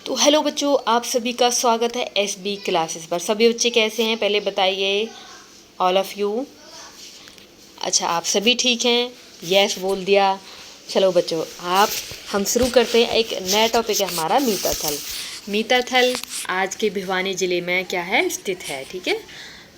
तो हेलो बच्चों, आप सभी का स्वागत है एसबी क्लासेस पर। सभी बच्चे कैसे हैं पहले बताइए, ऑल ऑफ यू। अच्छा, आप सभी ठीक हैं? यस बोल दिया। चलो बच्चों, हम शुरू करते हैं। एक नया टॉपिक है हमारा मीताथल। मीताथल आज के भिवानी ज़िले में क्या है, स्थित है। ठीक है,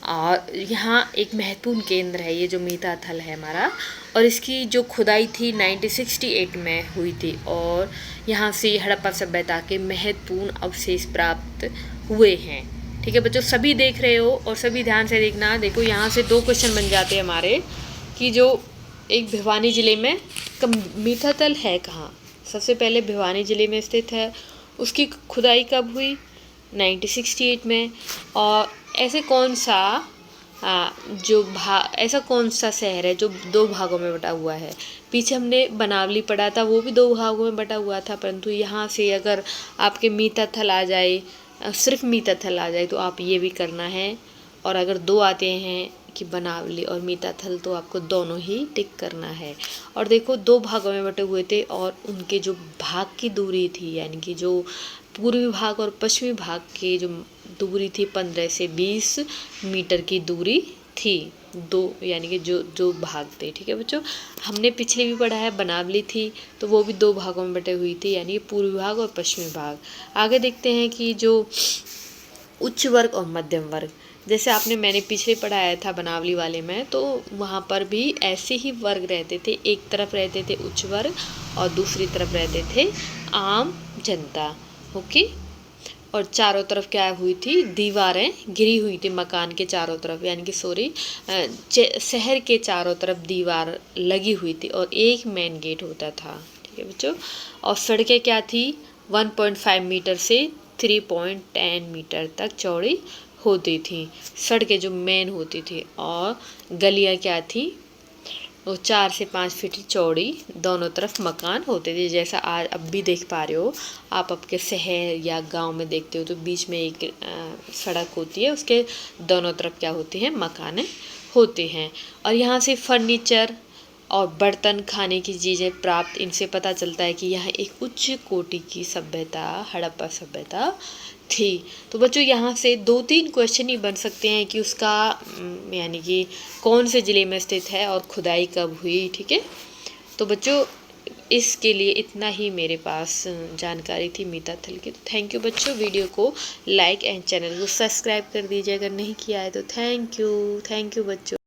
और यहाँ एक महत्वपूर्ण केंद्र है ये जो मीताथल है हमारा। और इसकी जो खुदाई थी 1968 में हुई थी, और यहाँ से हड़प्पा सभ्यता के महत्वपूर्ण अवशेष प्राप्त हुए हैं। ठीक है बच्चों, सभी देख रहे हो और सभी ध्यान से देखना। देखो यहाँ से दो क्वेश्चन बन जाते हैं हमारे कि जो एक भिवानी ज़िले में मीताथल है कहाँ। सबसे पहले भिवानी ज़िले में स्थित है, उसकी खुदाई कब हुई, 1968 में। और ऐसे कौन सा ऐसा कौन सा शहर है जो दो भागों में बटा हुआ है। पीछे हमने बनावली पढ़ा था, वो भी दो भागों में बटा हुआ था, परंतु यहाँ से अगर आपके मीताथल आ जाए, सिर्फ मीताथल आ जाए तो आप ये भी करना है। और अगर दो आते हैं कि बनावली और मीताथल, तो आपको दोनों ही टिक करना है। और देखो दो भागों में बटे हुए थे, और उनके जो भाग की दूरी थी, यानी कि जो पूर्वी भाग और पश्चिमी भाग की जो दूरी थी 15 से 20 मीटर की दूरी थी। दो यानी कि जो जो भाग थे। ठीक है बच्चों, हमने पिछले भी पढ़ा है बनावली थी, तो वो भी दो भागों में बटे हुई थी, यानी पूर्वी भाग और पश्चिमी भाग। आगे देखते हैं कि जो उच्च वर्ग और मध्यम वर्ग, जैसे मैंने पिछले पढ़ाया था बनावली वाले में, तो वहाँ पर भी ऐसे ही वर्ग रहते थे। एक तरफ रहते थे उच्च वर्ग और दूसरी तरफ रहते थे आम जनता। ओके, और चारों तरफ क्या हुई थी, दीवारें घिरी हुई थी मकान के चारों तरफ, यानी कि शहर के चारों तरफ दीवार लगी हुई थी, और एक मेन गेट होता था। ठीक है बच्चों, और सड़कें क्या थी, 1.5 मीटर से 3.10 मीटर तक चौड़ी होती थी, सड़कें जो मेन होती थी। और गलियाँ क्या थी, वो 4 से 5 फीट चौड़ी दोनों तरफ मकान होते थे। जैसा आज अब भी देख पा रहे हो आप, आपके शहर या गांव में देखते हो तो बीच में एक सड़क होती है, उसके दोनों तरफ क्या होती हैं, मकान होते हैं। और यहाँ से फर्नीचर और बर्तन, खाने की चीज़ें प्राप्त, इनसे पता चलता है कि यह एक उच्च कोटि की सभ्यता, हड़प्पा सभ्यता थी। तो बच्चों यहाँ से 2-3 क्वेश्चन ही बन सकते हैं कि उसका यानी कि कौन से ज़िले में स्थित है और खुदाई कब हुई। ठीक है, तो बच्चों इसके लिए इतना ही मेरे पास जानकारी थी मीताथल की। तो थैंक यू बच्चों, वीडियो को लाइक एंड चैनल को सब्सक्राइब कर दीजिए अगर नहीं किया है तो। थैंक यू बच्चों।